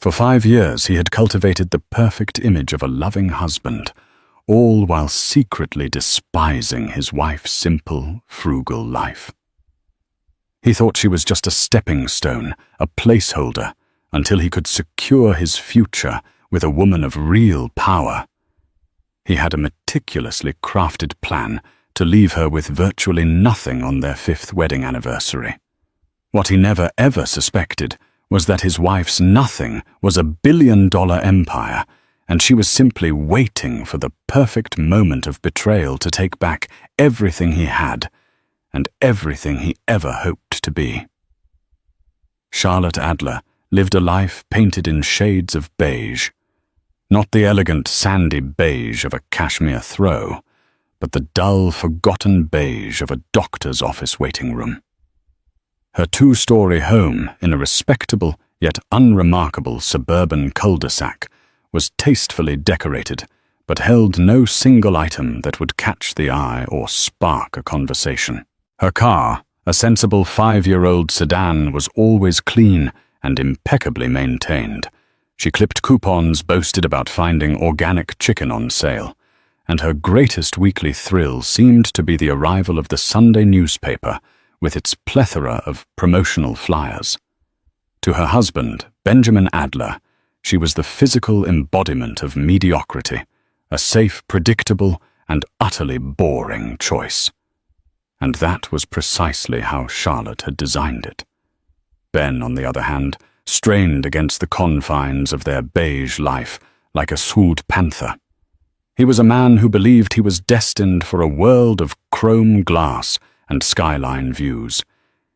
For 5 years he had cultivated the perfect image of a loving husband, all while secretly despising his wife's simple, frugal life. He thought she was just a stepping stone, a placeholder, until he could secure his future with a woman of real power. He had a meticulously crafted plan to leave her with virtually nothing on their 5th wedding anniversary. What he never ever suspected was that his wife's nothing was a billion-dollar empire, and she was simply waiting for the perfect moment of betrayal to take back everything he had and everything he ever hoped to be. Charlotte Adler lived a life painted in shades of beige. Not the elegant sandy beige of a cashmere throw, but the dull, forgotten beige of a doctor's office waiting room. Her 2-story home in a respectable yet unremarkable suburban cul-de-sac was tastefully decorated, but held no single item that would catch the eye or spark a conversation. Her car, a sensible 5-year-old sedan, was always clean and impeccably maintained. She clipped coupons, boasted about finding organic chicken on sale, and her greatest weekly thrill seemed to be the arrival of the Sunday newspaper with its plethora of promotional flyers. To her husband, Benjamin Adler, she was the physical embodiment of mediocrity, a safe, predictable, and utterly boring choice. And that was precisely how Charlotte had designed it. Ben, on the other hand, strained against the confines of their beige life like a swooned panther. He was a man who believed he was destined for a world of chrome glass and skyline views.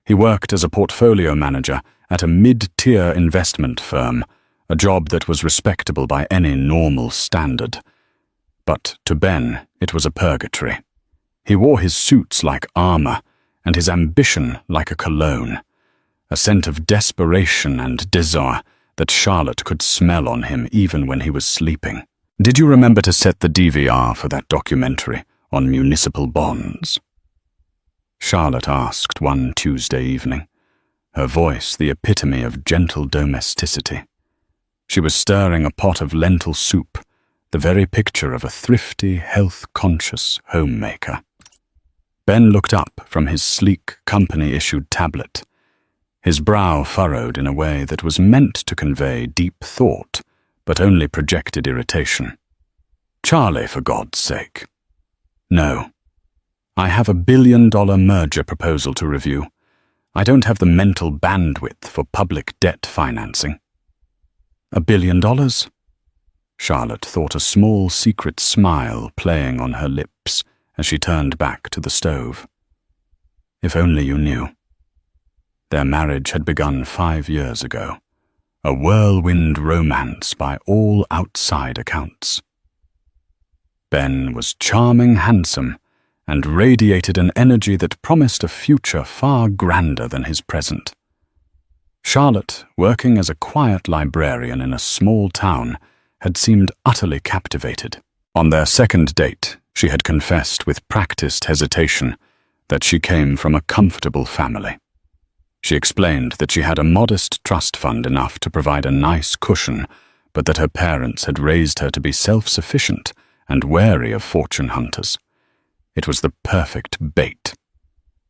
He worked as a portfolio manager at a mid-tier investment firm, a job that was respectable by any normal standard. But to Ben, it was a purgatory. He wore his suits like armor, and his ambition like a cologne, a scent of desperation and desire that Charlotte could smell on him even when he was sleeping. "Did you remember to set the DVR for that documentary on municipal bonds?" Charlotte asked one Tuesday evening, her voice the epitome of gentle domesticity. She was stirring a pot of lentil soup, the very picture of a thrifty, health-conscious homemaker. Ben looked up from his sleek, company-issued tablet, his brow furrowed in a way that was meant to convey deep thought, but only projected irritation. "Charlie, for God's sake." "No. I have a billion-dollar merger proposal to review. I don't have the mental bandwidth for public debt financing." "$1 billion?" Charlotte thought a small secret smile playing on her lips as she turned back to the stove. If only you knew. Their marriage had begun 5 years ago, a whirlwind romance by all outside accounts. Ben was charming, handsome, and radiated an energy that promised a future far grander than his present. Charlotte, working as a quiet librarian in a small town, had seemed utterly captivated. On their second date, she had confessed with practiced hesitation that she came from a comfortable family. She explained that she had a modest trust fund enough to provide a nice cushion, but that her parents had raised her to be self-sufficient and wary of fortune hunters. It was the perfect bait.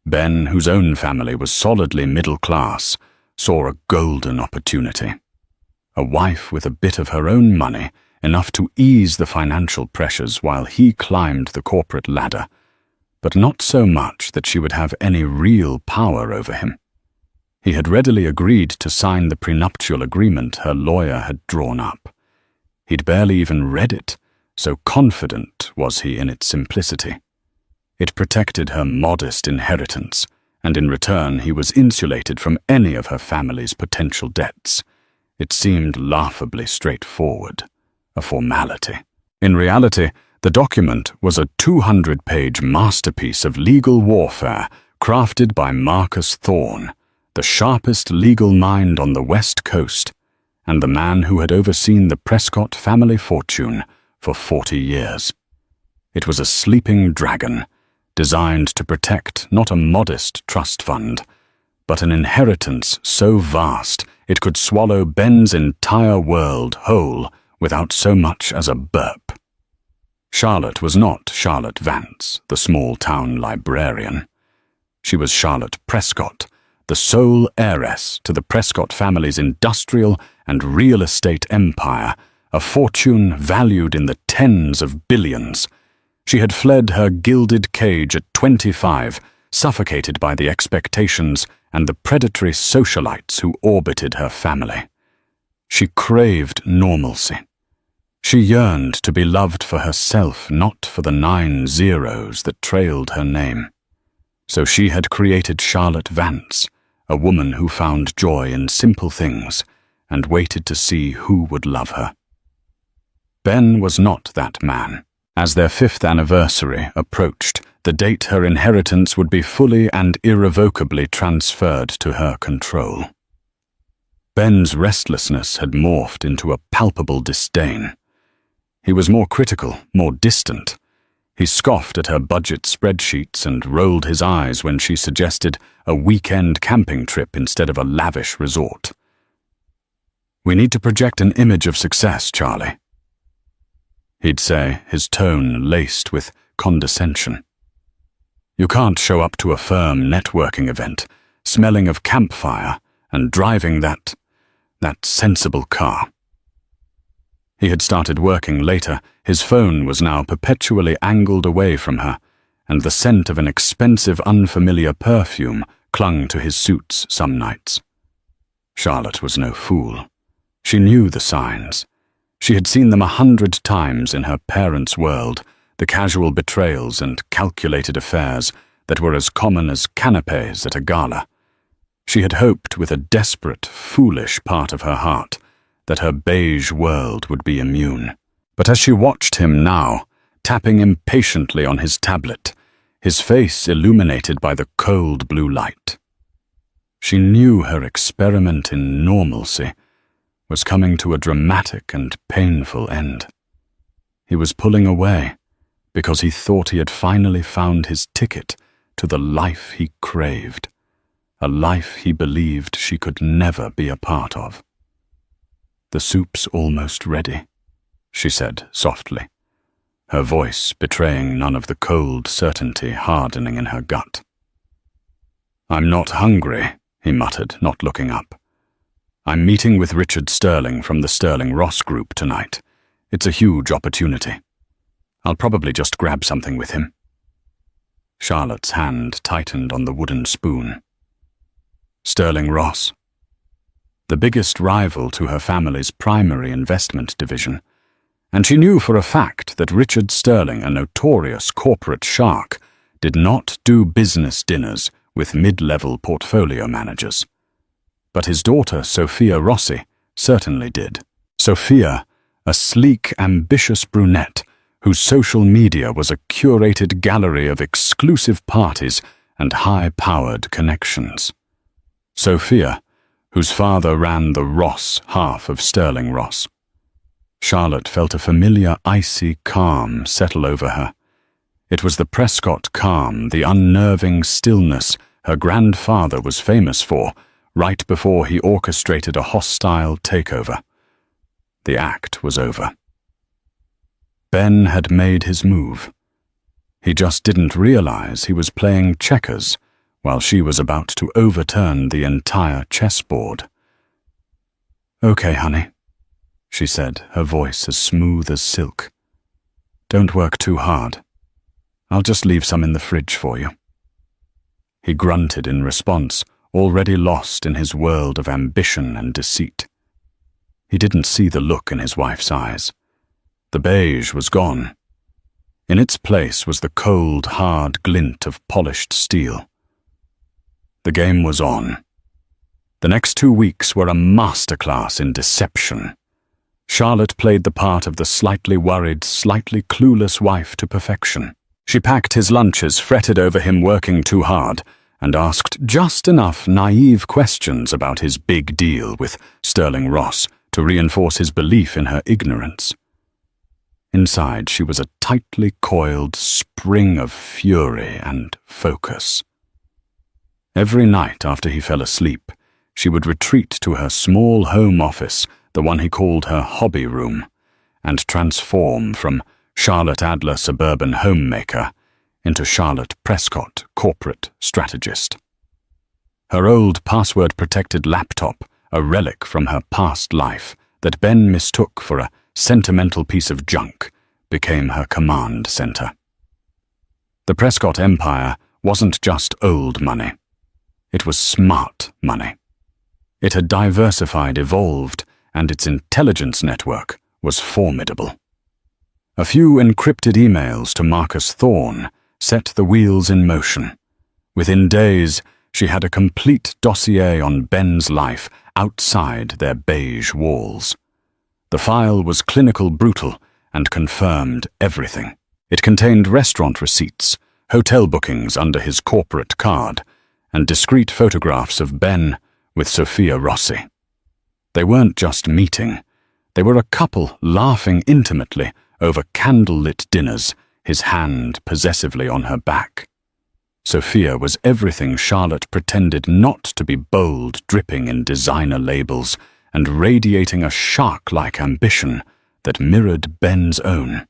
Ben, whose own family was solidly middle class, saw a golden opportunity. A wife with a bit of her own money, enough to ease the financial pressures while he climbed the corporate ladder, but not so much that she would have any real power over him. He had readily agreed to sign the prenuptial agreement her lawyer had drawn up. He'd barely even read it, so confident was he in its simplicity. It protected her modest inheritance, and in return he was insulated from any of her family's potential debts. It seemed laughably straightforward, a formality. In reality, the document was a 200-page masterpiece of legal warfare crafted by Marcus Thorne, the sharpest legal mind on the West Coast, and the man who had overseen the Prescott family fortune for 40 years. It was a sleeping dragon, designed to protect not a modest trust fund, but an inheritance so vast It could swallow Ben's entire world whole without so much as a burp. Charlotte was not Charlotte Vance, the small-town librarian. She was Charlotte Prescott, the sole heiress to the Prescott family's industrial and real estate empire, a fortune valued in the tens of billions. She had fled her gilded cage at 25, suffocated by the expectations and the predatory socialites who orbited her family. She craved normalcy. She yearned to be loved for herself, not for the 9 zeros that trailed her name. So she had created Charlotte Vance, a woman who found joy in simple things and waited to see who would love her. Ben was not that man. As their 5th anniversary approached, the date her inheritance would be fully and irrevocably transferred to her control. Ben's restlessness had morphed into a palpable disdain. He was more critical, more distant. He scoffed at her budget spreadsheets and rolled his eyes when she suggested a weekend camping trip instead of a lavish resort. "We need to project an image of success, Charlie," he'd say, his tone laced with condescension. "You can't show up to a firm networking event, smelling of campfire and driving that sensible car." He had started working later. His phone was now perpetually angled away from her, and the scent of an expensive, unfamiliar perfume clung to his suits some nights. Charlotte was no fool. She knew the signs. She had seen them 100 times in her parents' world, the casual betrayals and calculated affairs that were as common as canapés at a gala. She had hoped with a desperate, foolish part of her heart that her beige world would be immune. But as she watched him now, tapping impatiently on his tablet, his face illuminated by the cold blue light, she knew her experiment in normalcy was coming to a dramatic and painful end. He was pulling away because he thought he had finally found his ticket to the life he craved, a life he believed she could never be a part of. "The soup's almost ready," she said softly, her voice betraying none of the cold certainty hardening in her gut. "I'm not hungry," he muttered, not looking up. "I'm meeting with Richard Sterling from the Sterling Ross Group tonight. It's a huge opportunity. I'll probably just grab something with him." Charlotte's hand tightened on the wooden spoon. Sterling Ross, the biggest rival to her family's primary investment division, and she knew for a fact that Richard Sterling, a notorious corporate shark, did not do business dinners with mid-level portfolio managers. But his daughter, Sophia Rossi, certainly did. Sophia, a sleek, ambitious brunette whose social media was a curated gallery of exclusive parties and high-powered connections. Sophia, whose father ran the Ross half of Sterling Ross. Charlotte felt a familiar icy calm settle over her. It was the Prescott calm, the unnerving stillness her grandfather was famous for, right before he orchestrated a hostile takeover. The act was over. Ben had made his move. He just didn't realize he was playing checkers while she was about to overturn the entire chessboard. "Okay, honey," she said, her voice as smooth as silk. "Don't work too hard. I'll just leave some in the fridge for you." He grunted in response, already lost in his world of ambition and deceit. He didn't see the look in his wife's eyes. The beige was gone. In its place was the cold, hard glint of polished steel. The game was on. The next 2 weeks were a masterclass in deception. Charlotte played the part of the slightly worried, slightly clueless wife to perfection. She packed his lunches, fretted over him working too hard, and asked just enough naive questions about his big deal with Sterling Ross to reinforce his belief in her ignorance. Inside, she was a tightly coiled spring of fury and focus. Every night after he fell asleep, she would retreat to her small home office, the one he called her hobby room, and transform from Charlotte Adler suburban homemaker into Charlotte Prescott corporate strategist. Her old password-protected laptop, a relic from her past life that Ben mistook for a sentimental piece of junk, became her command center. The Prescott empire wasn't just old money. It was smart money. It had diversified, evolved, and its intelligence network was formidable. A few encrypted emails to Marcus Thorne set the wheels in motion. Within days, she had a complete dossier on Ben's life outside their beige walls. The file was clinical brutal and confirmed everything. It contained restaurant receipts, hotel bookings under his corporate card, and discreet photographs of Ben with Sophia Rossi. They weren't just meeting. They were a couple laughing intimately over candlelit dinners, his hand possessively on her back. Sophia was everything Charlotte pretended not to be, bold, dripping in designer labels, and radiating a shark-like ambition that mirrored Ben's own.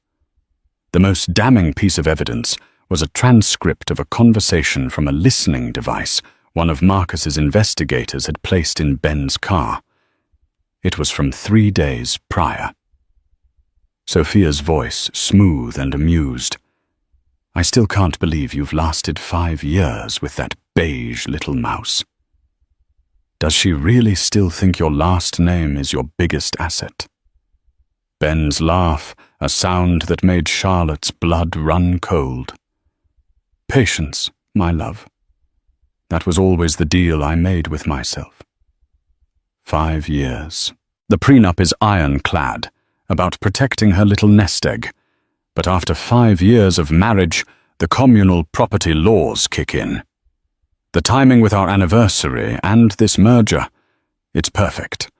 The most damning piece of evidence was a transcript of a conversation from a listening device one of Marcus's investigators had placed in Ben's car. It was from 3 days prior. Sophia's voice, smooth and amused. "I still can't believe you've lasted 5 years with that beige little mouse. Does she really still think your last name is your biggest asset?" Ben's laugh, a sound that made Charlotte's blood run cold. "Patience, my love. That was always the deal I made with myself." 5 years. The prenup is ironclad, about protecting her little nest egg. But after 5 years of marriage, the communal property laws kick in. The timing with our anniversary and this merger, it's perfect.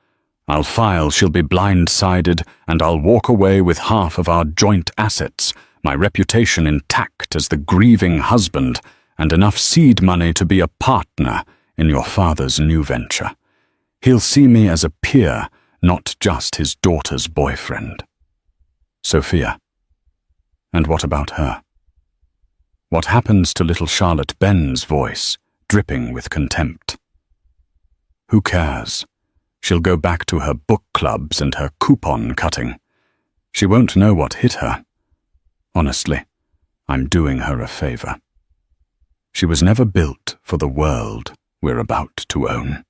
I'll file, she'll be blindsided, and I'll walk away with half of our joint assets, my reputation intact as the grieving husband, and enough seed money to be a partner in your father's new venture. He'll see me as a peer, not just his daughter's boyfriend. Sophia. And what about her? What happens to little Charlotte Ben's voice, dripping with contempt? Who cares? She'll go back to her book clubs and her coupon cutting. She won't know what hit her. Honestly, I'm doing her a favor. She was never built for the world we're about to own.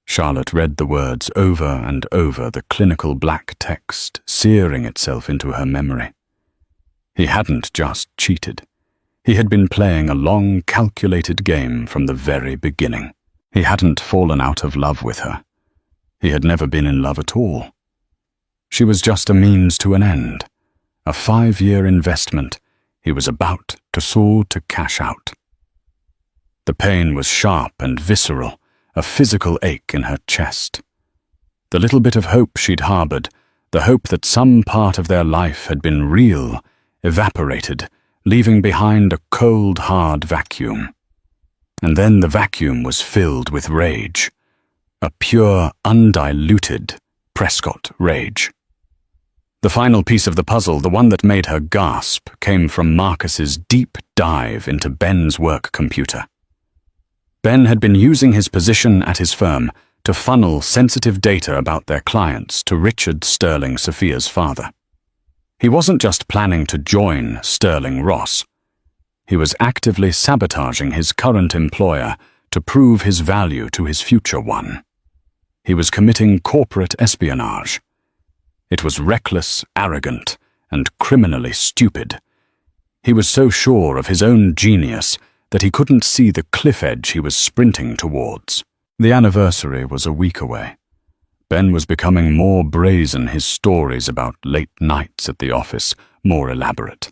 Charlotte read the words over and over, the clinical black text searing itself into her memory. He hadn't just cheated. He had been playing a long, calculated game from the very beginning. He hadn't fallen out of love with her. He had never been in love at all. She was just a means to an end, a 5-year investment he was about to soar to cash out. The pain was sharp and visceral, a physical ache in her chest. The little bit of hope she'd harbored, the hope that some part of their life had been real, evaporated, leaving behind a cold, hard vacuum. And then the vacuum was filled with rage, a pure, undiluted Prescott rage. The final piece of the puzzle, the one that made her gasp, came from Marcus's deep dive into Ben's work computer. Ben had been using his position at his firm to funnel sensitive data about their clients to Richard Sterling, Sophia's father. He wasn't just planning to join Sterling Ross. He was actively sabotaging his current employer to prove his value to his future one. He was committing corporate espionage. It was reckless, arrogant, and criminally stupid. He was so sure of his own genius that he couldn't see the cliff edge he was sprinting towards. The anniversary was a week away. Ben was becoming more brazen, his stories about late nights at the office more elaborate.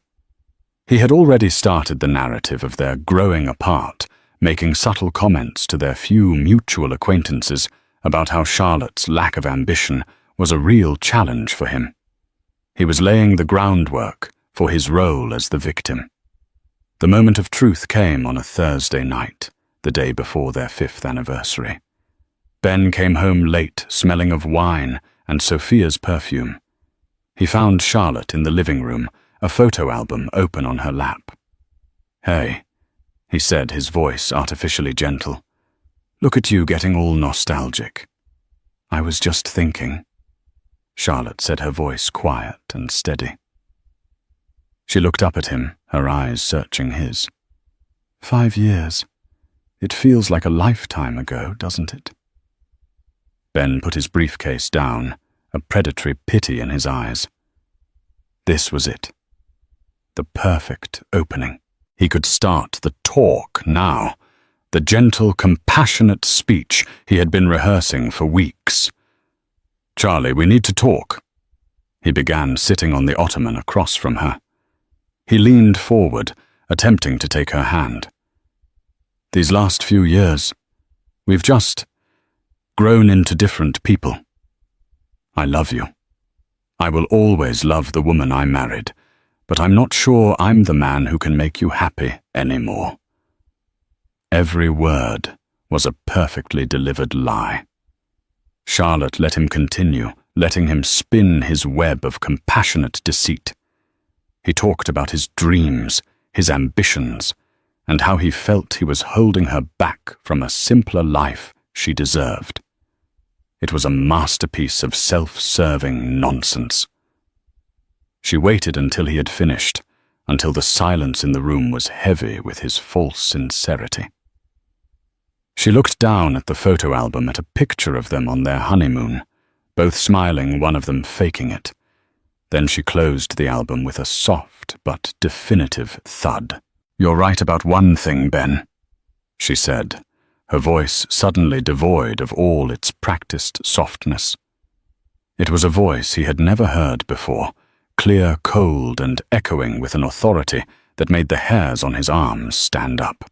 He had already started the narrative of their growing apart, making subtle comments to their few mutual acquaintances about how Charlotte's lack of ambition was a real challenge for him. He was laying the groundwork for his role as the victim. The moment of truth came on a Thursday night, the day before their 5th anniversary. Ben came home late, smelling of wine and Sophia's perfume. He found Charlotte in the living room, a photo album open on her lap. "Hey," he said, his voice artificially gentle. "Look at you getting all nostalgic." "I was just thinking," Charlotte said, her voice quiet and steady. She looked up at him, her eyes searching his. 5 years. It feels like a lifetime ago, doesn't it? Ben put his briefcase down, a predatory pity in his eyes. This was it. The perfect opening. He could start the talk now, the gentle, compassionate speech he had been rehearsing for weeks. "Charlie, we need to talk." He began, sitting on the ottoman across from her. He leaned forward, attempting to take her hand. "These last few years, we've just grown into different people. I love you. I will always love the woman I married, but I'm not sure I'm the man who can make you happy anymore." Every word was a perfectly delivered lie. Charlotte let him continue, letting him spin his web of compassionate deceit. He talked about his dreams, his ambitions, and how he felt he was holding her back from a simpler life she deserved. It was a masterpiece of self-serving nonsense. She waited until he had finished, until the silence in the room was heavy with his false sincerity. She looked down at the photo album at a picture of them on their honeymoon, both smiling, one of them faking it. Then she closed the album with a soft but definitive thud. "You're right about one thing, Ben," she said, her voice suddenly devoid of all its practiced softness. It was a voice he had never heard before, clear, cold, and echoing with an authority that made the hairs on his arms stand up.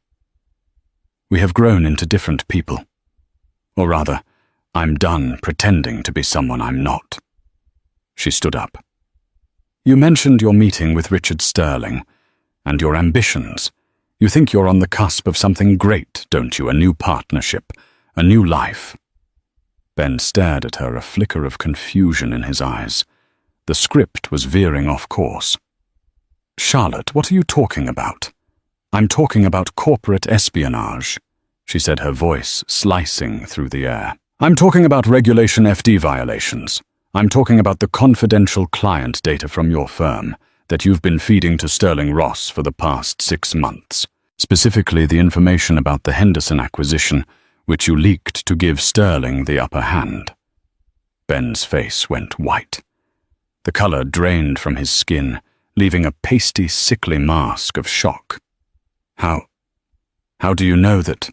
"We have grown into different people. Or rather, I'm done pretending to be someone I'm not." She stood up. "You mentioned your meeting with Richard Sterling, and your ambitions. You think you're on the cusp of something great, don't you? A new partnership, a new life." Ben stared at her, a flicker of confusion in his eyes. The script was veering off course. "Charlotte, what are you talking about?" "I'm talking about corporate espionage," she said, her voice slicing through the air. "I'm talking about Regulation FD violations. I'm talking about the confidential client data from your firm that you've been feeding to Sterling Ross for the past 6 months. Specifically the information about the Henderson acquisition, which you leaked to give Sterling the upper hand." Ben's face went white. The color drained from his skin, leaving a pasty, sickly mask of shock. How do you know that?"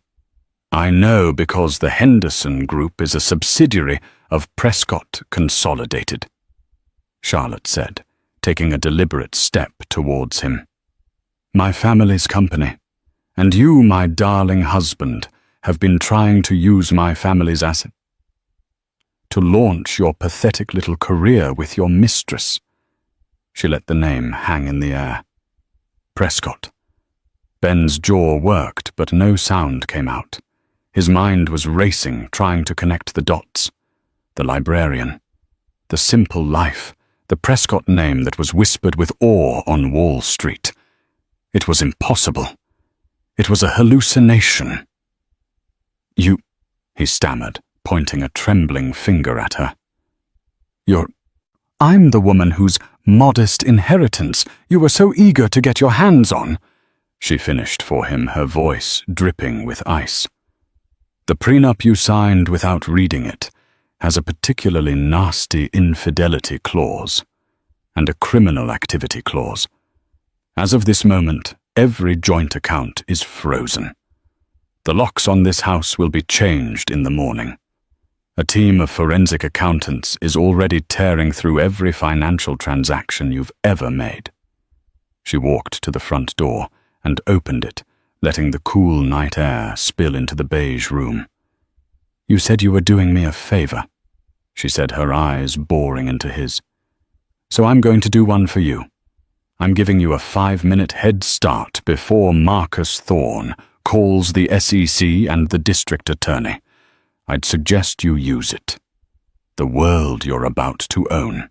"I know because the Henderson Group is a subsidiary of Prescott Consolidated," Charlotte said, taking a deliberate step towards him. "My family's company, and you, my darling husband, have been trying to use my family's asset to launch your pathetic little career with your mistress." She let the name hang in the air. Prescott. Ben's jaw worked, but no sound came out. His mind was racing, trying to connect the dots. The librarian. The simple life. The Prescott name that was whispered with awe on Wall Street. It was impossible. It was a hallucination. "You," he stammered, pointing a trembling finger at her. I'm the woman whose modest inheritance you were so eager to get your hands on," she finished for him, her voice dripping with ice. "The prenup you signed without reading it has a particularly nasty infidelity clause and a criminal activity clause. As of this moment, every joint account is frozen. The locks on this house will be changed in the morning. A team of forensic accountants is already tearing through every financial transaction you've ever made." She walked to the front door and opened it, letting the cool night air spill into the beige room. "You said you were doing me a favor," she said, her eyes boring into his. "So I'm going to do one for you. I'm giving you a 5-minute head start before Marcus Thorne calls the SEC and the district attorney. I'd suggest you use it. The world you're about to own.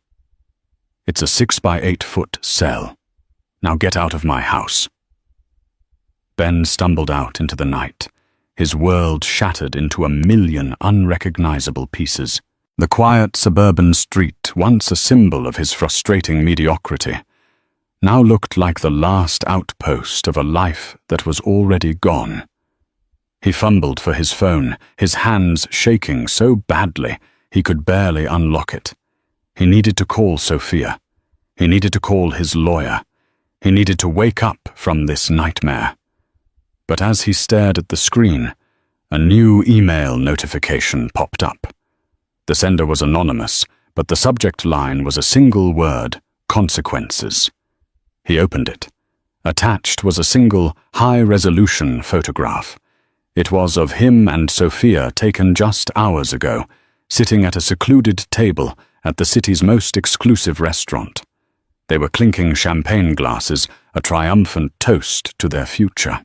It's a 6-by-8-foot cell. Now get out of my house." Ben stumbled out into the night, his world shattered into a million unrecognizable pieces. The quiet suburban street, once a symbol of his frustrating mediocrity, now looked like the last outpost of a life that was already gone. He fumbled for his phone, his hands shaking so badly he could barely unlock it. He needed to call Sophia. He needed to call his lawyer. He needed to wake up from this nightmare. But as he stared at the screen, a new email notification popped up. The sender was anonymous, but the subject line was a single word: consequences. He opened it. Attached was a single, high-resolution photograph. It was of him and Sophia taken just hours ago, sitting at a secluded table at the city's most exclusive restaurant. They were clinking champagne glasses, a triumphant toast to their future.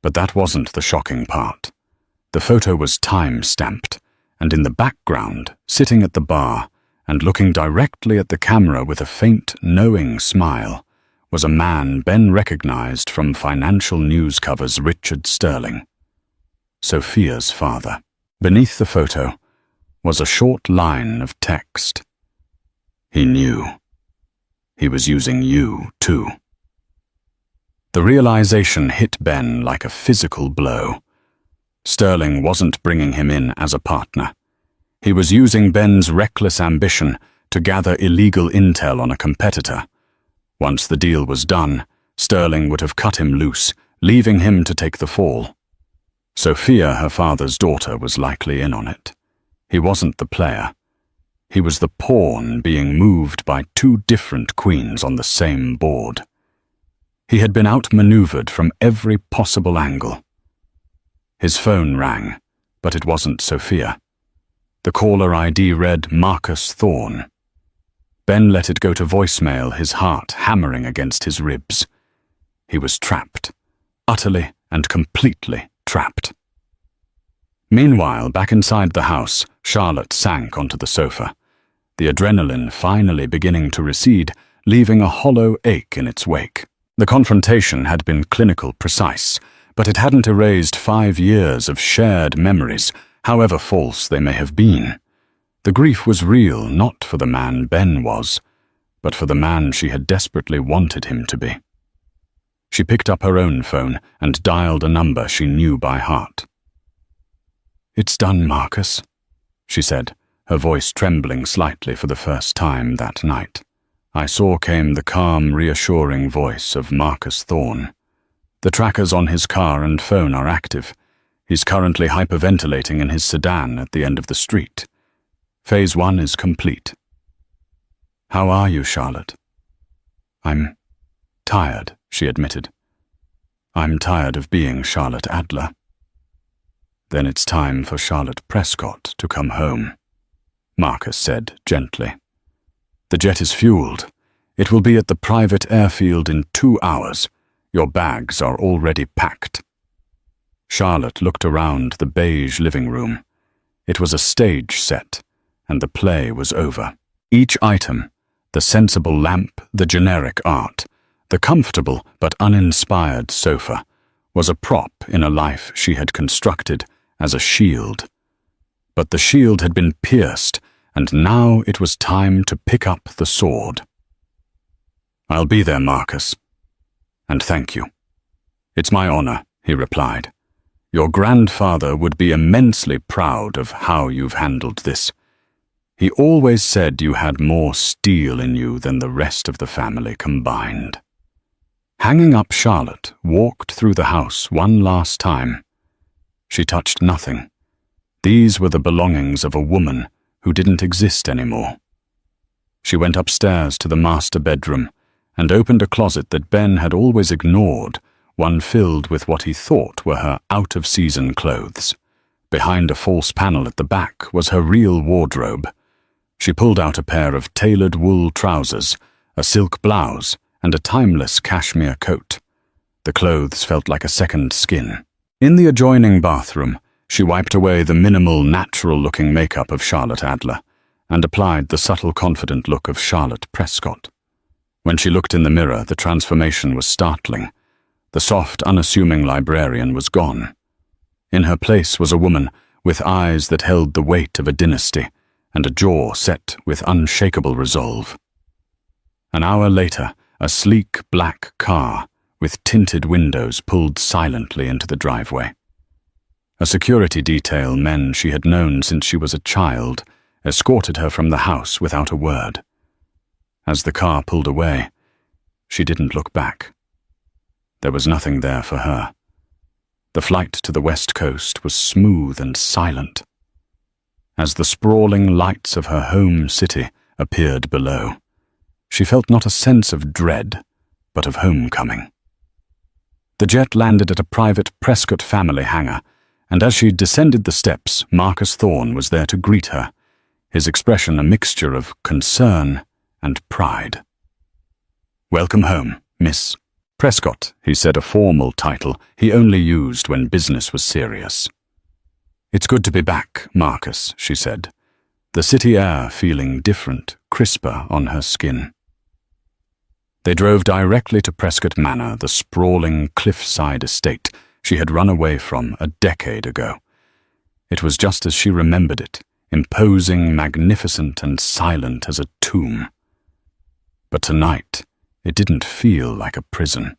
But that wasn't the shocking part. The photo was time-stamped, and in the background, sitting at the bar and looking directly at the camera with a faint, knowing smile, was a man Ben recognized from financial news covers Richard Sterling, Sophia's father. Beneath the photo was a short line of text. He knew. He was using you, too. The realization hit Ben like a physical blow. Sterling wasn't bringing him in as a partner. He was using Ben's reckless ambition to gather illegal intel on a competitor. Once the deal was done, Sterling would have cut him loose, leaving him to take the fall. Sophia, her father's daughter, was likely in on it. He wasn't the player. He was the pawn being moved by two different queens on the same board. He had been outmaneuvered from every possible angle. His phone rang, but it wasn't Sophia. The caller ID read Marcus Thorne. Ben let it go to voicemail, his heart hammering against his ribs. He was trapped, utterly and completely trapped. Meanwhile, back inside the house, Charlotte sank onto the sofa, the adrenaline finally beginning to recede, leaving a hollow ache in its wake. The confrontation had been clinical precise, but it hadn't erased 5 years of shared memories, however false they may have been. The grief was real, not for the man Ben was, but for the man she had desperately wanted him to be. She picked up her own phone and dialed a number she knew by heart. "It's done, Marcus," she said, her voice trembling slightly for the first time that night. I saw came the calm, reassuring voice of Marcus Thorne. "The trackers on his car and phone are active. He's currently hyperventilating in his sedan at the end of the street. Phase 1 is complete." "How are you, Charlotte?" "I'm tired," she admitted. "I'm tired of being Charlotte Adler." "Then it's time for Charlotte Prescott to come home," Marcus said gently. "The jet is fueled. It will be at the private airfield in 2 hours. Your bags are already packed." Charlotte looked around the beige living room. It was a stage set, and the play was over. Each item, the sensible lamp, the generic art, the comfortable but uninspired sofa, was a prop in a life she had constructed as a shield. But the shield had been pierced, and now it was time to pick up the sword. "I'll be there, Marcus. And thank you." "It's my honor," he replied. "Your grandfather would be immensely proud of how you've handled this. He always said you had more steel in you than the rest of the family combined." Hanging up, Charlotte walked through the house one last time. She touched nothing. These were the belongings of a woman who didn't exist anymore. She went upstairs to the master bedroom and opened a closet that Ben had always ignored, one filled with what he thought were her out-of-season clothes. Behind a false panel at the back was her real wardrobe. She pulled out a pair of tailored wool trousers, a silk blouse, and a timeless cashmere coat. The clothes felt like a second skin. In the adjoining bathroom, She wiped away the minimal, natural-looking makeup of Charlotte Adler and applied the subtle, confident look of Charlotte Prescott. When she looked in the mirror, the transformation was startling. The soft, unassuming librarian was gone. In her place was a woman with eyes that held the weight of a dynasty and a jaw set with unshakable resolve. An hour later, a sleek black car with tinted windows pulled silently into the driveway. A security detail, men she had known since she was a child, escorted her from the house without a word. As the car pulled away, she didn't look back. There was nothing there for her. The flight to the West Coast was smooth and silent. As the sprawling lights of her home city appeared below, she felt not a sense of dread, but of homecoming. The jet landed at a private Prescott family hangar, and as she descended the steps, Marcus Thorne was there to greet her, his expression a mixture of concern and pride. "Welcome home, Miss Prescott," he said, a formal title he only used when business was serious. "It's good to be back, Marcus," she said, the city air feeling different, crisper on her skin. They drove directly to Prescott Manor, the sprawling cliffside estate she had run away from a decade ago. It was just as she remembered it, imposing, magnificent, and silent as a tomb. But tonight, it didn't feel like a prison.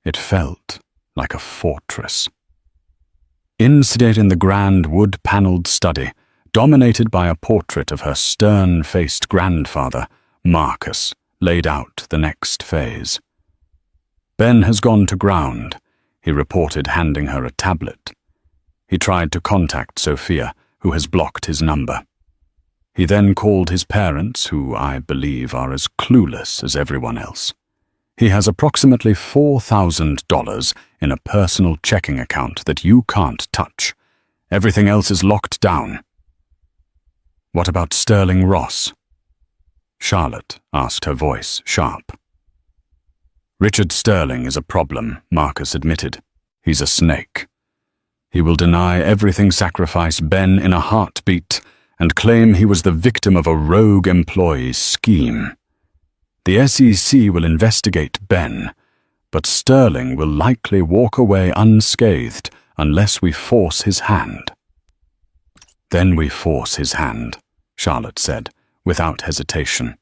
It felt like a fortress. Instated in the grand wood-paneled study, dominated by a portrait of her stern-faced grandfather, Marcus, laid out the next phase. "Ben has gone to ground," he reported, handing her a tablet. He tried to contact Sophia, who has blocked his number. He then called his parents, who I believe are as clueless as everyone else. He has approximately $4,000 in a personal checking account that you can't touch. Everything else is locked down. "What about Sterling Ross?" Charlotte asked, her voice sharp. "Richard Sterling is a problem," Marcus admitted. "He's a snake. He will deny everything, sacrifice Ben in a heartbeat, and claim he was the victim of a rogue employee's scheme. The SEC will investigate Ben, but Sterling will likely walk away unscathed unless we force his hand." "Then we force his hand," Charlotte said, without hesitation.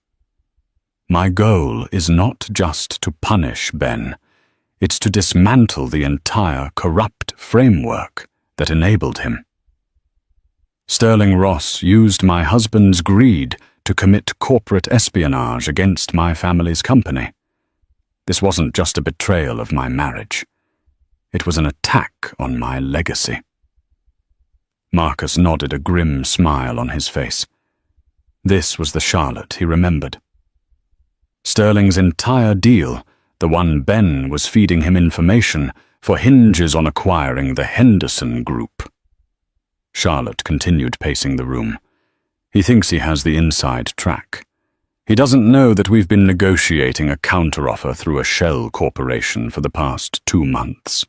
"My goal is not just to punish Ben. It's to dismantle the entire corrupt framework that enabled him. Sterling Ross used my husband's greed to commit corporate espionage against my family's company. This wasn't just a betrayal of my marriage. It was an attack on my legacy." Marcus nodded, a grim smile on his face. This was the Charlotte he remembered. Sterling's entire deal, the one Ben was feeding him information for, hinges on acquiring the Henderson Group. Charlotte continued pacing the room. "He thinks he has the inside track. He doesn't know that we've been negotiating a counteroffer through a shell corporation for the past 2 months.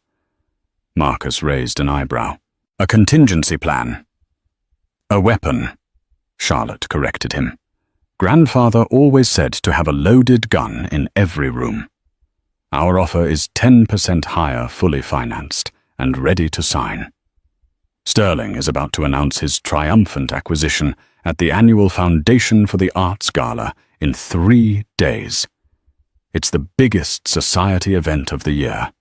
Marcus raised an eyebrow. "A contingency plan." "A weapon," Charlotte corrected him. "Grandfather always said to have a loaded gun in every room. Our offer is 10% higher, fully financed, and ready to sign. Sterling is about to announce his triumphant acquisition at the annual Foundation for the Arts Gala in 3 days. It's the biggest society event of the year.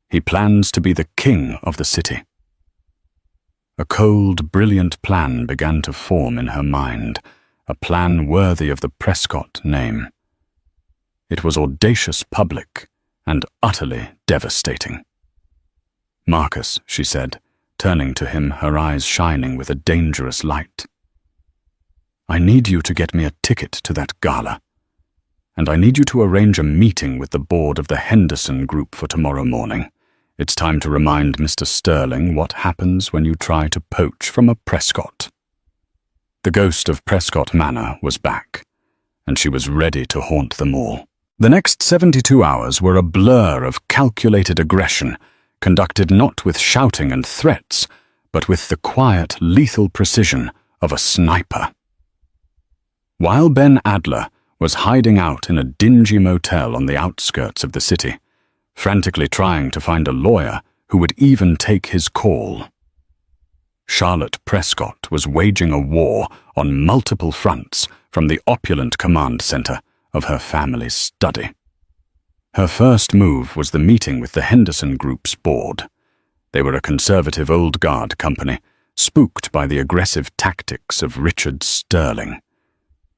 He plans to be the king of the city." A cold, brilliant plan began to form in her mind, a plan worthy of the Prescott name. It was audacious, public, and utterly devastating. "Marcus," she said, turning to him, her eyes shining with a dangerous light. "I need you to get me a ticket to that gala, and I need you to arrange a meeting with the board of the Henderson Group for tomorrow morning. It's time to remind Mr. Sterling what happens when you try to poach from a Prescott." The ghost of Prescott Manor was back, and she was ready to haunt them all. The next 72 hours were a blur of calculated aggression, conducted not with shouting and threats, but with the quiet, lethal precision of a sniper. While Ben Adler was hiding out in a dingy motel on the outskirts of the city, frantically trying to find a lawyer who would even take his call, Charlotte Prescott was waging a war on multiple fronts from the opulent command center of her family's study. Her first move was the meeting with the Henderson Group's board. They were a conservative old guard company, spooked by the aggressive tactics of Richard Sterling.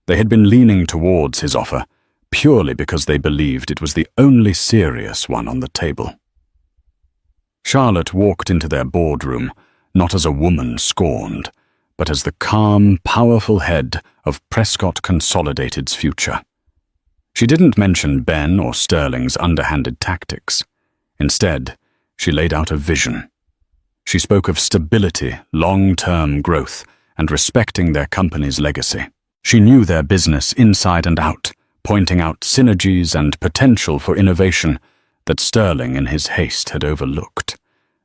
They had been leaning towards his offer purely because they believed it was the only serious one on the table. Charlotte walked into their boardroom not as a woman scorned, but as the calm, powerful head of Prescott Consolidated's future. She didn't mention Ben or Sterling's underhanded tactics. Instead, she laid out a vision. She spoke of stability, long-term growth, and respecting their company's legacy. She knew their business inside and out, pointing out synergies and potential for innovation that Sterling in his haste had overlooked.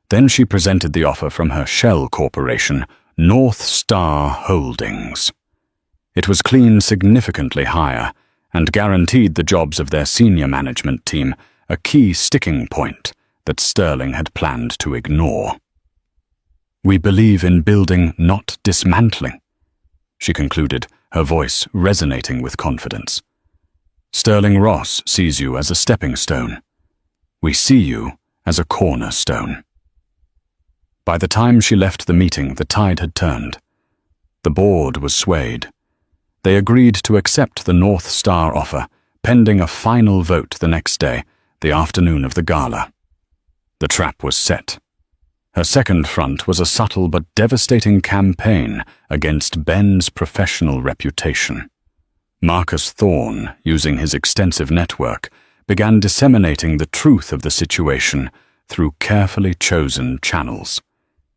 Then she presented the offer from her shell corporation, North Star Holdings. It was cleaned significantly higher and guaranteed the jobs of their senior management team, a key sticking point that Sterling had planned to ignore. "We believe in building, not dismantling," she concluded, her voice resonating with confidence. "Sterling Ross sees you as a stepping stone. We see you as a cornerstone." By the time she left the meeting, the tide had turned. The board was swayed. They agreed to accept the North Star offer, pending a final vote the next day, the afternoon of the gala. The trap was set. Her second front was a subtle but devastating campaign against Ben's professional reputation. Marcus Thorne, using his extensive network, began disseminating the truth of the situation through carefully chosen channels.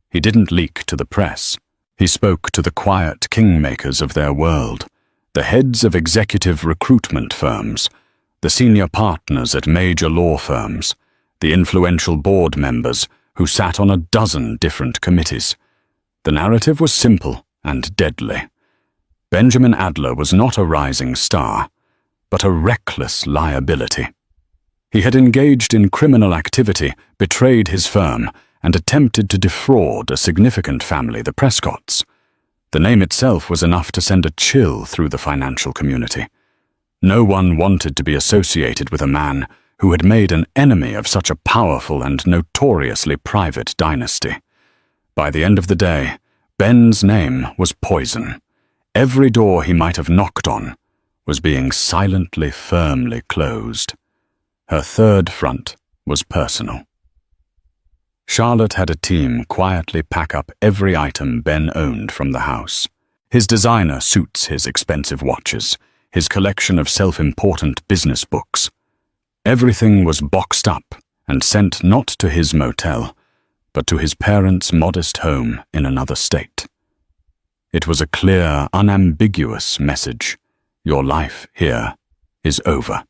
He didn't leak to the press. He spoke to the quiet kingmakers of their world, the heads of executive recruitment firms, the senior partners at major law firms, the influential board members who sat on a dozen different committees. The narrative was simple and deadly. Benjamin Adler was not a rising star, but a reckless liability. He had engaged in criminal activity, betrayed his firm, and attempted to defraud a significant family, the Prescotts. The name itself was enough to send a chill through the financial community. No one wanted to be associated with a man who had made an enemy of such a powerful and notoriously private dynasty. By the end of the day, Ben's name was poison. Every door he might have knocked on was being silently, firmly closed. Her third front was personal. Charlotte had a team quietly pack up every item Ben owned from the house. His designer suits, his expensive watches, his collection of self-important business books. Everything was boxed up and sent not to his motel, but to his parents' modest home in another state. It was a clear, unambiguous message. Your life here is over.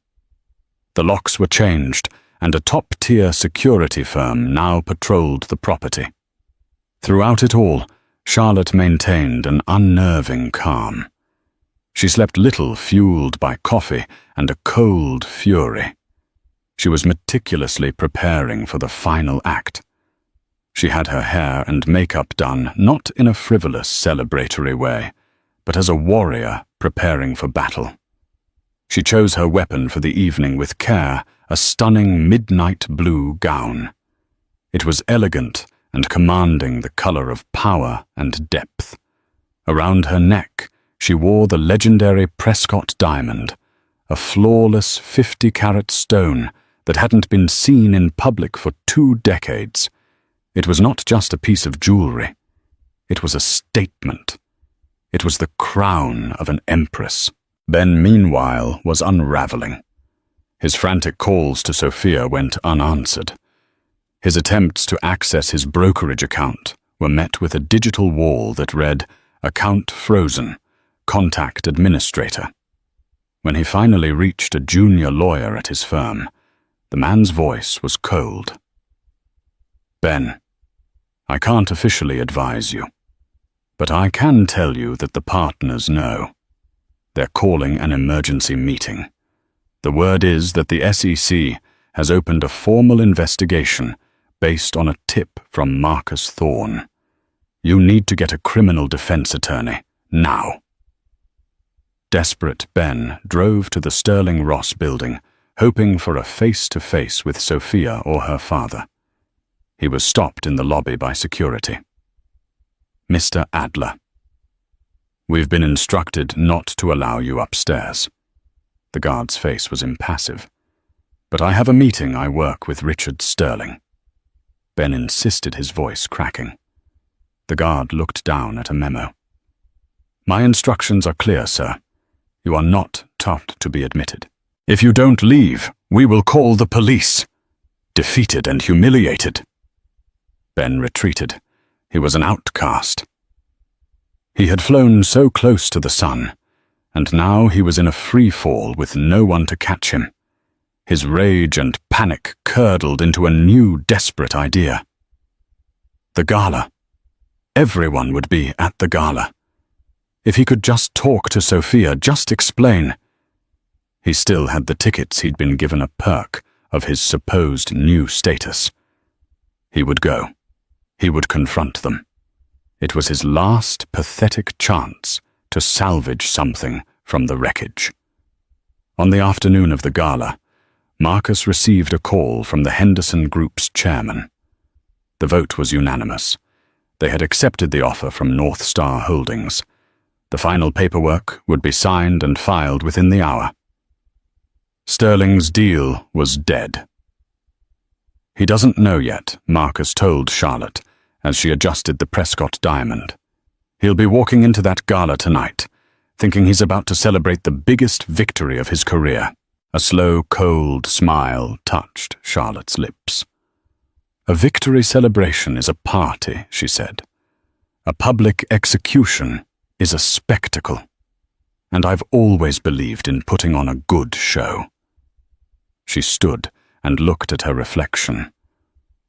The locks were changed, and a top-tier security firm now patrolled the property. Throughout it all, Charlotte maintained an unnerving calm. She slept little, fueled by coffee and a cold fury. She was meticulously preparing for the final act. She had her hair and makeup done not in a frivolous, celebratory way, but as a warrior preparing for battle. She chose her weapon for the evening with care, a stunning midnight blue gown. It was elegant and commanding the color of power and depth. Around her neck, she wore the legendary Prescott diamond, a flawless 50-carat stone that hadn't been seen in public for 2 decades. It was not just a piece of jewelry. It was a statement. It was the crown of an empress. Ben, meanwhile, was unraveling. His frantic calls to Sophia went unanswered. His attempts to access his brokerage account were met with a digital wall that read, "Account frozen. Contact administrator." When he finally reached a junior lawyer at his firm, the man's voice was cold. "Ben, I can't officially advise you, but I can tell you that the partners know. They're calling an emergency meeting. The word is that the SEC has opened a formal investigation based on a tip from Marcus Thorne. You need to get a criminal defense attorney, now. Desperate Ben drove to the Sterling Ross building, hoping for a face-to-face with Sophia or her father. He was stopped in the lobby by security. Mr. Adler. We've been instructed not to allow you upstairs. The guard's face was impassive. But I have a meeting I work with Richard Sterling. Ben insisted, his voice cracking. The guard looked down at a memo. My instructions are clear, sir. You are not taught to be admitted. If you don't leave, we will call the police. Defeated and humiliated. Ben retreated. He was an outcast. He had flown so close to the sun, and now he was in a free fall with no one to catch him. His rage and panic curdled into a new, desperate idea. The gala. Everyone would be at the gala. If he could just talk to Sophia, just explain. He still had the tickets. He'd been given a perk of his supposed new status. He would go. He would confront them. It was his last pathetic chance to salvage something from the wreckage. On the afternoon of the gala, Marcus received a call from the Henderson Group's chairman. The vote was unanimous. They had accepted the offer from North Star Holdings. The final paperwork would be signed and filed within the hour. Sterling's deal was dead. He doesn't know yet, Marcus told Charlotte, as she adjusted the Prescott diamond. He'll be walking into that gala tonight, thinking he's about to celebrate the biggest victory of his career. A slow, cold smile touched Charlotte's lips. A victory celebration is a party, she said. A public execution is a spectacle. And I've always believed in putting on a good show. She stood and looked at her reflection.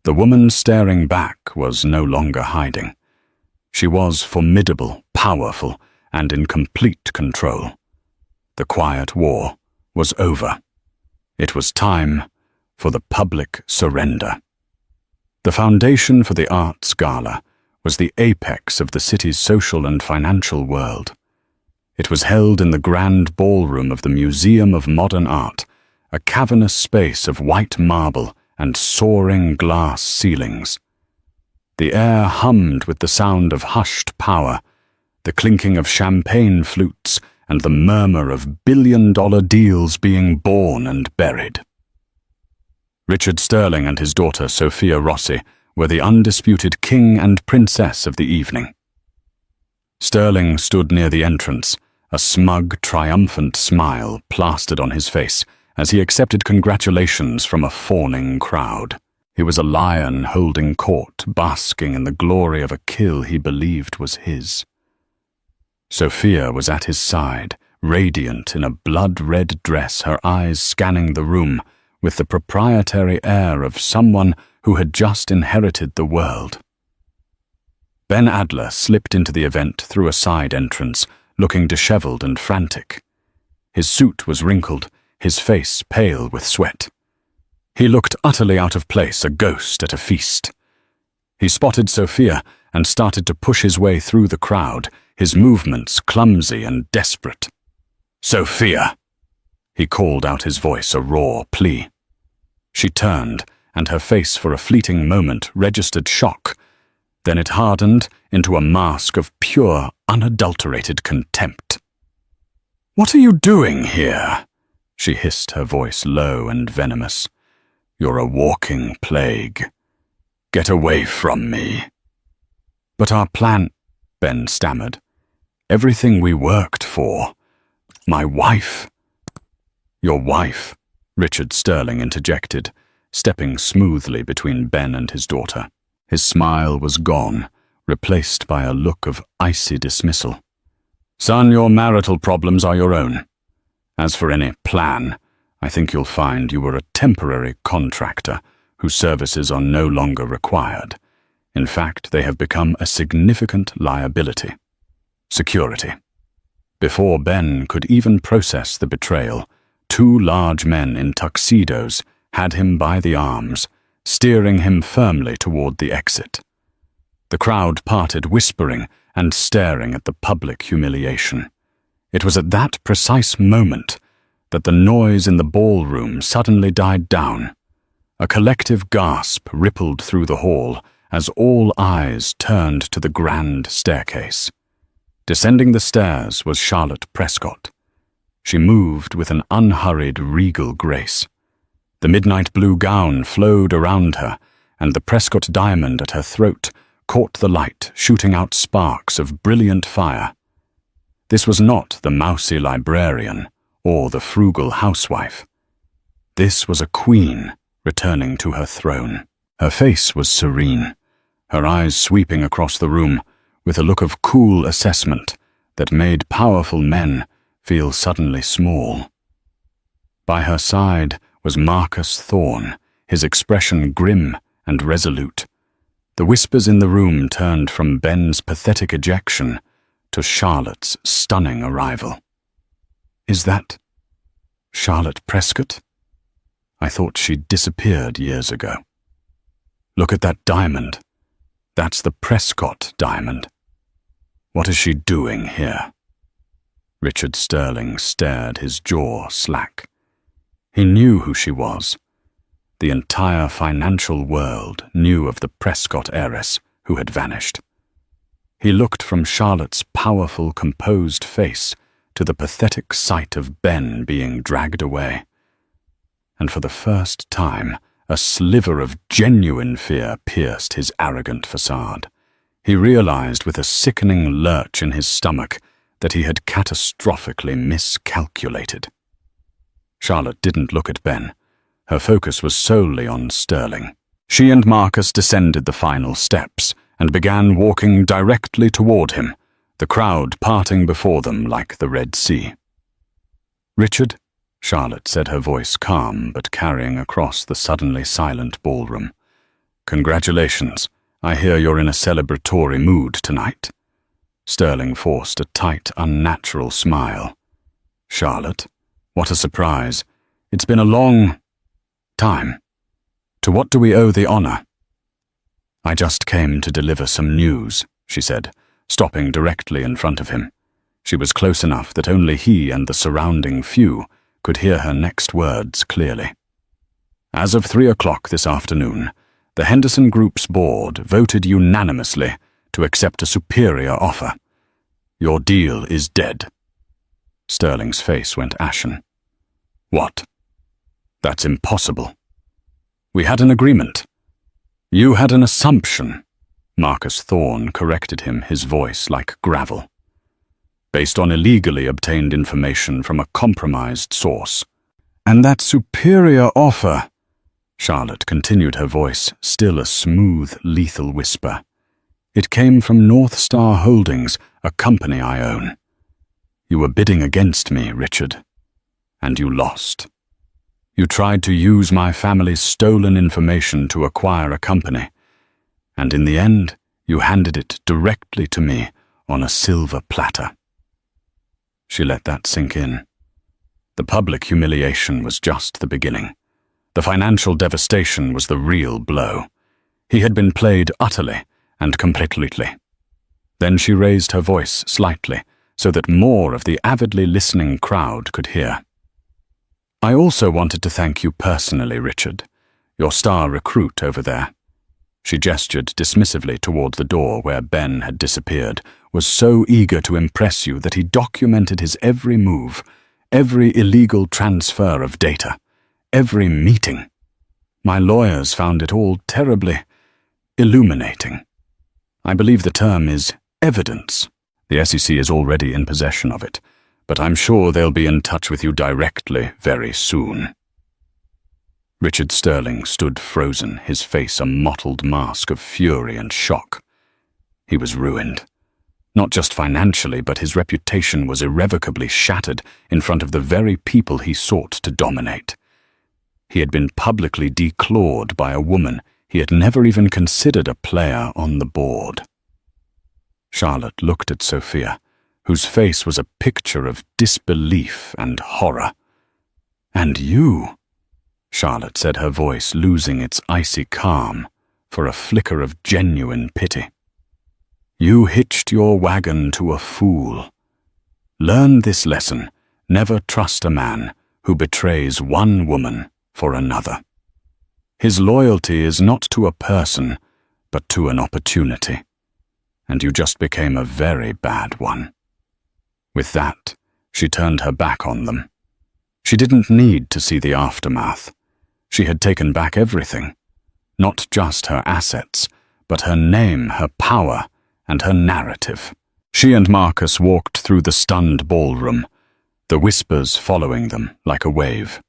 The woman staring back was no longer hiding. She was formidable, powerful, and in complete control. The quiet war was over. It was time for the public surrender. The foundation for the Arts Gala was the apex of the city's social and financial world. It was held in the grand ballroom of the Museum of Modern Art, a cavernous space of white marble and soaring glass ceilings. The air hummed with the sound of hushed power, the clinking of champagne flutes, and the murmur of billion-dollar deals being born and buried. Richard Sterling and his daughter Sophia Rossi were the undisputed king and princess of the evening. Sterling stood near the entrance, a smug, triumphant smile plastered on his face as he accepted congratulations from a fawning crowd. He was a lion holding court, basking in the glory of a kill he believed was his. Sophia was at his side, radiant in a blood-red dress, her eyes scanning the room with the proprietary air of someone who had just inherited the world. Ben Adler slipped into the event through a side entrance, looking disheveled and frantic. His suit was wrinkled, his face pale with sweat. He looked utterly out of place, a ghost at a feast. He spotted Sophia and started to push his way through the crowd, his movements clumsy and desperate. "Sophia!" He called out, his voice a raw plea. She turned, and her face for a fleeting moment registered shock. Then it hardened into a mask of pure, unadulterated contempt. "What are you doing here?" She hissed, her voice low and venomous. "You're a walking plague. Get away from me." "But our plan," Ben stammered. "Everything we worked for. My wife." "Your wife," Richard Sterling interjected, stepping smoothly between Ben and his daughter. His smile was gone, replaced by a look of icy dismissal. "Son, your marital problems are your own. As for any plan, I think you'll find you were a temporary contractor whose services are no longer required. In fact, they have become a significant liability. Security. Before Ben could even process the betrayal, two large men in tuxedos had him by the arms, steering him firmly toward the exit. The crowd parted, whispering and staring at the public humiliation. It was at that precise moment that the noise in the ballroom suddenly died down. A collective gasp rippled through the hall as all eyes turned to the grand staircase. Descending the stairs was Charlotte Prescott. She moved with an unhurried, regal grace. The midnight blue gown flowed around her, and the Prescott diamond at her throat caught the light, shooting out sparks of brilliant fire. This was not the mousy librarian or the frugal housewife. This was a queen returning to her throne. Her face was serene, her eyes sweeping across the room with a look of cool assessment that made powerful men feel suddenly small. By her side was Marcus Thorne, his expression grim and resolute. The whispers in the room turned from Ben's pathetic ejection to Charlotte's stunning arrival. "Is that Charlotte Prescott? I thought she'd disappeared years ago. Look at that diamond. That's the Prescott diamond. What is she doing here?" Richard Sterling stared, his jaw slack. He knew who she was. The entire financial world knew of the Prescott heiress who had vanished. He looked from Charlotte's powerful, composed face to the pathetic sight of Ben being dragged away. And for the first time, a sliver of genuine fear pierced his arrogant facade. He realized with a sickening lurch in his stomach that he had catastrophically miscalculated. Charlotte didn't look at Ben. Her focus was solely on Sterling. She and Marcus descended the final steps and began walking directly toward him, the crowd parting before them like the Red Sea. "Richard," Charlotte said, her voice calm but carrying across the suddenly silent ballroom. "Congratulations. I hear you're in a celebratory mood tonight." Sterling forced a tight, unnatural smile. "Charlotte, what a surprise. It's been a long time. To what do we owe the honor?" "I just came to deliver some news," she said, stopping directly in front of him. She was close enough that only he and the surrounding few could hear her next words clearly. "As of 3 o'clock this afternoon, the Henderson Group's board voted unanimously to accept a superior offer. Your deal is dead." Sterling's face went ashen. "What? That's impossible. We had an agreement." "You had an assumption," Marcus Thorne corrected him, his voice like gravel. "Based on illegally obtained information from a compromised source." "And that superior offer," Charlotte continued, her voice still a smooth, lethal whisper, "it came from North Star Holdings, a company I own. You were bidding against me, Richard, and you lost. You tried to use my family's stolen information to acquire a company, and in the end, you handed it directly to me on a silver platter." She let that sink in. The public humiliation was just the beginning. The financial devastation was the real blow. He had been played utterly and completely. Then she raised her voice slightly so that more of the avidly listening crowd could hear. "I also wanted to thank you personally, Richard, your star recruit over there." She gestured dismissively toward the door where Ben had disappeared, was so eager to impress you that he documented his every move, every illegal transfer of data, every meeting. My lawyers found it all terribly illuminating. I believe the term is evidence. The SEC is already in possession of it, but I'm sure they'll be in touch with you directly very soon." Richard Sterling stood frozen, his face a mottled mask of fury and shock. He was ruined. Not just financially, but his reputation was irrevocably shattered in front of the very people he sought to dominate. He had been publicly declawed by a woman he had never even considered a player on the board. Charlotte looked at Sophia, whose face was a picture of disbelief and horror. "And you," Charlotte said, her voice losing its icy calm for a flicker of genuine pity. "You hitched your wagon to a fool. Learn this lesson: never trust a man who betrays one woman for another. His loyalty is not to a person, but to an opportunity. And you just became a very bad one." With that, she turned her back on them. She didn't need to see the aftermath. She had taken back everything. Not just her assets, but her name, her power, and her narrative. She and Marcus walked through the stunned ballroom, the whispers following them like a wave.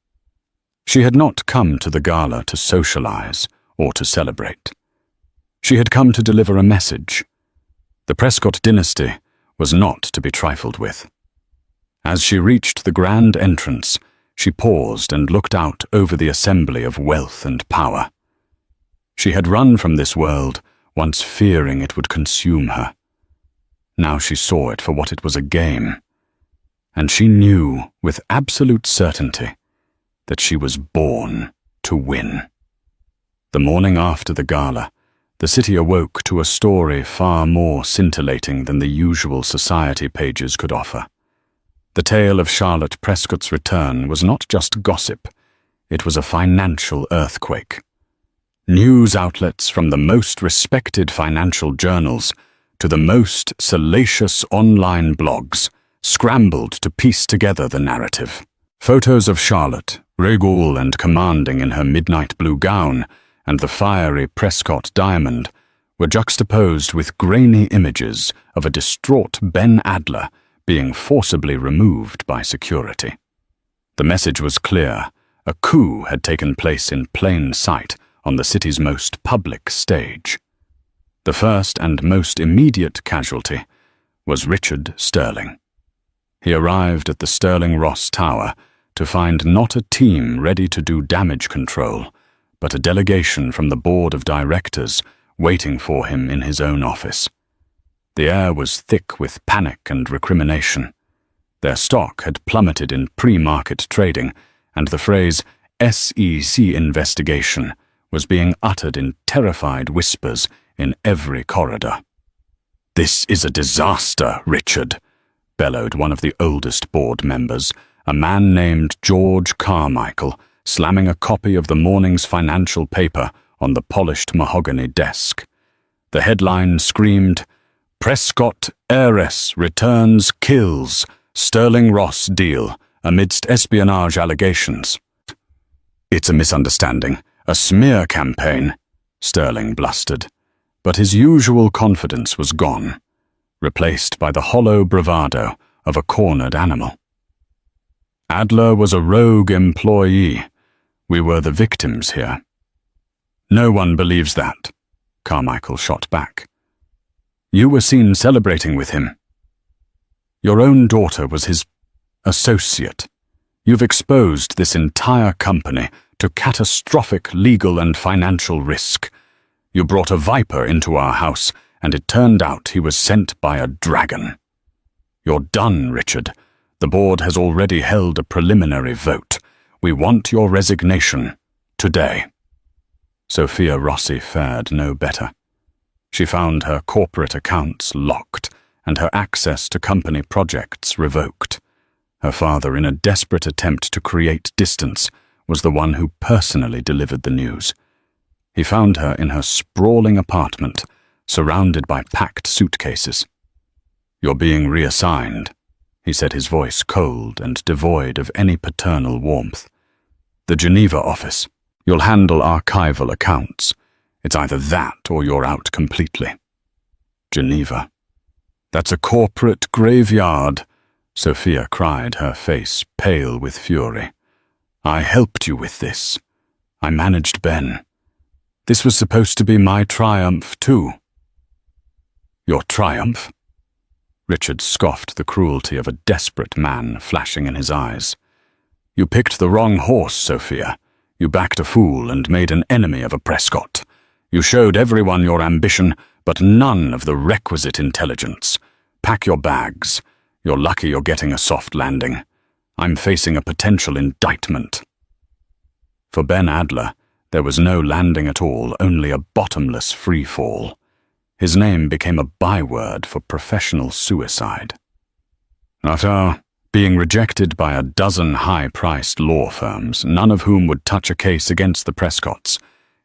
She had not come to the gala to socialize or to celebrate. She had come to deliver a message. The Prescott dynasty was not to be trifled with. As she reached the grand entrance, she paused and looked out over the assembly of wealth and power. She had run from this world, once fearing it would consume her. Now she saw it for what it was, a game. And she knew with absolute certainty that she was born to win. The morning after the gala, the city awoke to a story far more scintillating than the usual society pages could offer. The tale of Charlotte Prescott's return was not just gossip, it was a financial earthquake. News outlets from the most respected financial journals to the most salacious online blogs scrambled to piece together the narrative. Photos of Charlotte, regal and commanding in her midnight blue gown, and the fiery Prescott diamond were juxtaposed with grainy images of a distraught Ben Adler being forcibly removed by security. The message was clear: a coup had taken place in plain sight on the city's most public stage. The first and most immediate casualty was Richard Sterling. He arrived at the Sterling Ross Tower to find not a team ready to do damage control, but a delegation from the board of directors waiting for him in his own office. The air was thick with panic and recrimination. Their stock had plummeted in pre-market trading, and the phrase SEC investigation was being uttered in terrified whispers in every corridor. "This is a disaster, Richard," bellowed one of the oldest board members, a man named George Carmichael, slamming a copy of the morning's financial paper on the polished mahogany desk. The headline screamed, "Prescott heiress returns kills Sterling Ross deal amidst espionage allegations." "It's a misunderstanding, a smear campaign," Sterling blustered, but his usual confidence was gone, replaced by the hollow bravado of a cornered animal. "Adler was a rogue employee. We were the victims here." "No one believes that," Carmichael shot back. "You were seen celebrating with him. Your own daughter was his associate. You've exposed this entire company to catastrophic legal and financial risk. You brought a viper into our house, and it turned out he was sent by a dragon. You're done, Richard. The board has already held a preliminary vote. We want your resignation today." Sophia Rossi fared no better. She found her corporate accounts locked and her access to company projects revoked. Her father, in a desperate attempt to create distance, was the one who personally delivered the news. He found her in her sprawling apartment, surrounded by packed suitcases. "You're being reassigned," he said, his voice cold and devoid of any paternal warmth. "The Geneva office. You'll handle archival accounts. It's either that or you're out completely." "Geneva? That's a corporate graveyard," Sophia cried, her face pale with fury. "I helped you with this. I managed Ben. This was supposed to be my triumph, too." "Your triumph?" Richard scoffed, the cruelty of a desperate man flashing in his eyes. "You picked the wrong horse, Sophia. You backed a fool and made an enemy of a Prescott. You showed everyone your ambition, but none of the requisite intelligence. Pack your bags. You're lucky you're getting a soft landing. I'm facing a potential indictment." For Ben Adler, there was no landing at all, only a bottomless free fall. His name became a byword for professional suicide. After being rejected by a dozen high-priced law firms, none of whom would touch a case against the Prescotts,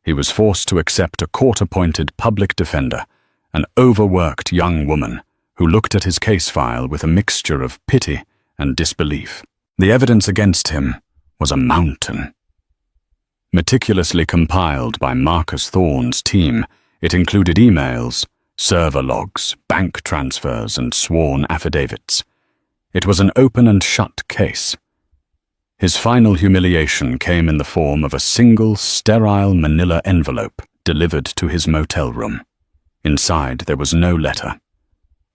he was forced to accept a court-appointed public defender, an overworked young woman who looked at his case file with a mixture of pity and disbelief. The evidence against him was a mountain. Meticulously compiled by Marcus Thorne's team, it included emails, server logs, bank transfers, and sworn affidavits. It was an open and shut case. His final humiliation came in the form of a single, sterile manila envelope delivered to his motel room. Inside there was no letter,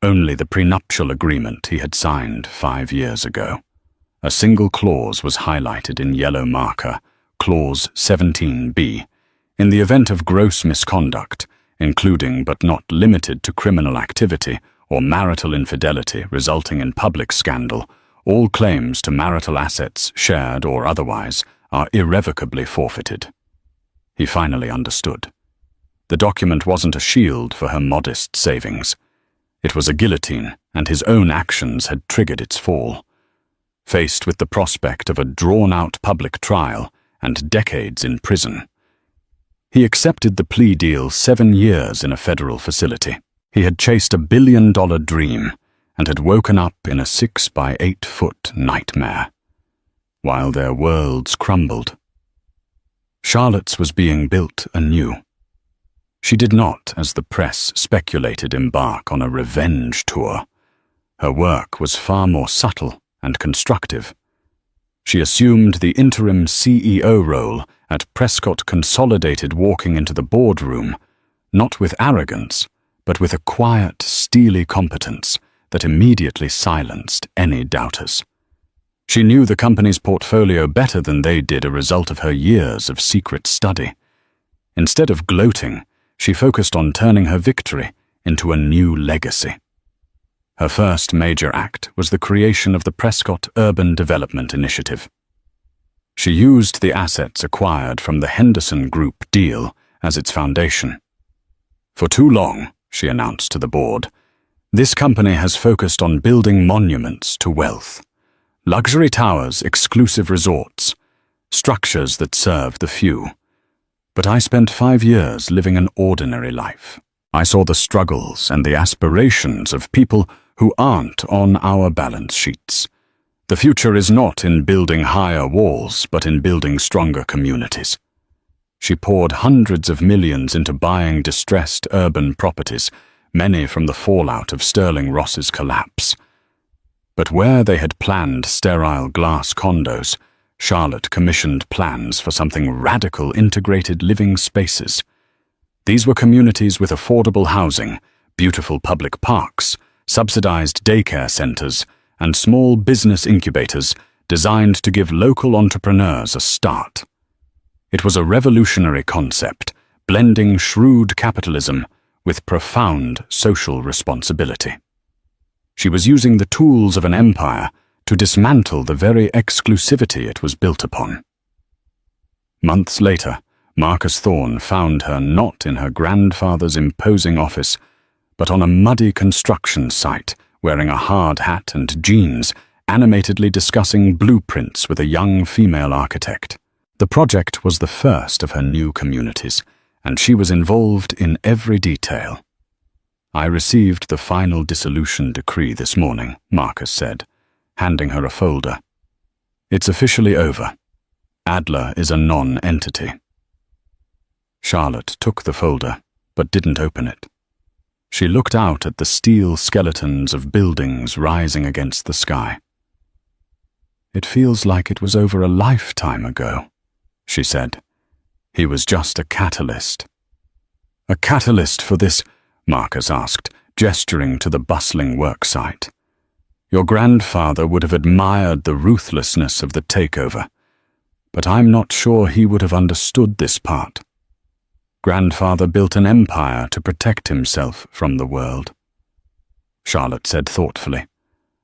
only the prenuptial agreement he had signed 5 years ago. A single clause was highlighted in yellow marker, Clause 17B. In the event of gross misconduct, including but not limited to criminal activity or marital infidelity resulting in public scandal, all claims to marital assets, shared or otherwise, are irrevocably forfeited. He finally understood. The document wasn't a shield for her modest savings. It was a guillotine, and his own actions had triggered its fall. Faced with the prospect of a drawn-out public trial and decades in prison, he accepted the plea deal 7 years in a federal facility. He had chased a billion-dollar dream and had woken up in a 6 by 8 foot nightmare, while their worlds crumbled. Charlotte's was being built anew. She did not, as the press speculated, embark on a revenge tour. Her work was far more subtle and constructive. She assumed the interim CEO role at Prescott Consolidated, walking into the boardroom, not with arrogance, but with a quiet, steely competence that immediately silenced any doubters. She knew the company's portfolio better than they did, a result of her years of secret study. Instead of gloating, she focused on turning her victory into a new legacy. Her first major act was the creation of the Prescott Urban Development Initiative. She used the assets acquired from the Henderson Group deal as its foundation. "For too long," she announced to the board, "this company has focused on building monuments to wealth. Luxury towers, exclusive resorts, structures that serve the few. But I spent 5 years living an ordinary life. I saw the struggles and the aspirations of people who aren't on our balance sheets. The future is not in building higher walls, but in building stronger communities." She poured hundreds of millions into buying distressed urban properties, many from the fallout of Sterling Ross's collapse. But where they had planned sterile glass condos, Charlotte commissioned plans for something radical: integrated living spaces. These were communities with affordable housing, beautiful public parks, subsidized daycare centers, and small business incubators designed to give local entrepreneurs a start. It was a revolutionary concept, blending shrewd capitalism with profound social responsibility. She was using the tools of an empire to dismantle the very exclusivity it was built upon. Months later, Marcus Thorne found her not in her grandfather's imposing office, but on a muddy construction site, wearing a hard hat and jeans, animatedly discussing blueprints with a young female architect. The project was the first of her new communities, and she was involved in every detail. "I received the final dissolution decree this morning," Marcus said, handing her a folder. "It's officially over. Adler is a non-entity." Charlotte took the folder, but didn't open it. She looked out at the steel skeletons of buildings rising against the sky. "It feels like it was over a lifetime ago," she said. "He was just a catalyst." "A catalyst for this?" Marcus asked, gesturing to the bustling worksite. "Your grandfather would have admired the ruthlessness of the takeover, but I'm not sure he would have understood this part." Grandfather built an empire to protect himself from the world. Charlotte said thoughtfully,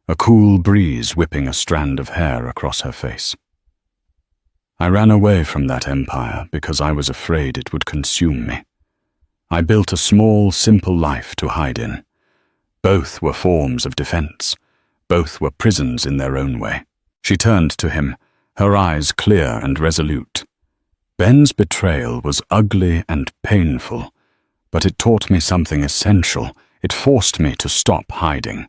a cool breeze whipping a strand of hair across her face. I ran away from that empire because I was afraid it would consume me. I built a small, simple life to hide in. Both were forms of defense. Both were prisons in their own way. She turned to him, her eyes clear and resolute. Ben's betrayal was ugly and painful, but it taught me something essential. It forced me to stop hiding.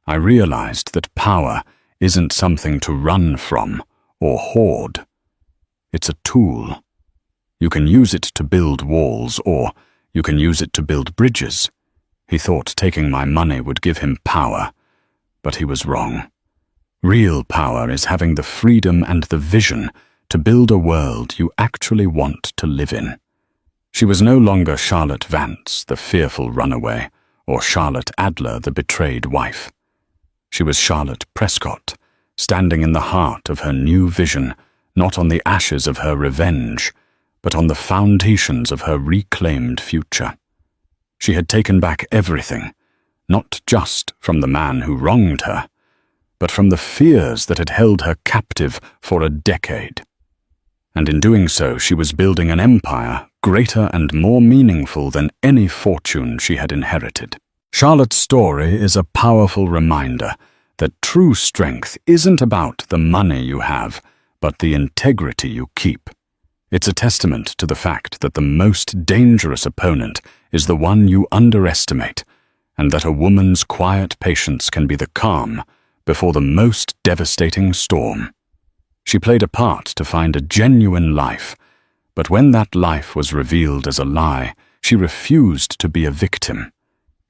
I realized that power isn't something to run from or hoard. It's a tool. You can use it to build walls, or you can use it to build bridges. He thought taking my money would give him power, but he was wrong. Real power is having the freedom and the vision to build a world you actually want to live in. She was no longer Charlotte Vance, the fearful runaway, or Charlotte Adler, the betrayed wife. She was Charlotte Prescott, standing in the heart of her new vision, not on the ashes of her revenge, but on the foundations of her reclaimed future. She had taken back everything, not just from the man who wronged her, but from the fears that had held her captive for a decade. And in doing so, she was building an empire greater and more meaningful than any fortune she had inherited. Charlotte's story is a powerful reminder that true strength isn't about the money you have, but the integrity you keep. It's a testament to the fact that the most dangerous opponent is the one you underestimate, and that a woman's quiet patience can be the calm before the most devastating storm. She played a part to find a genuine life, but when that life was revealed as a lie, she refused to be a victim.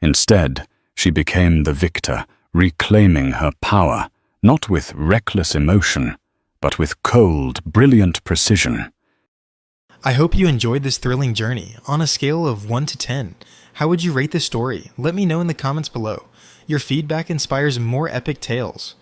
Instead, she became the victor, reclaiming her power, not with reckless emotion, but with cold, brilliant precision. I hope you enjoyed this thrilling journey. On a scale of 1 to 10, how would you rate this story? Let me know in the comments below. Your feedback inspires more epic tales.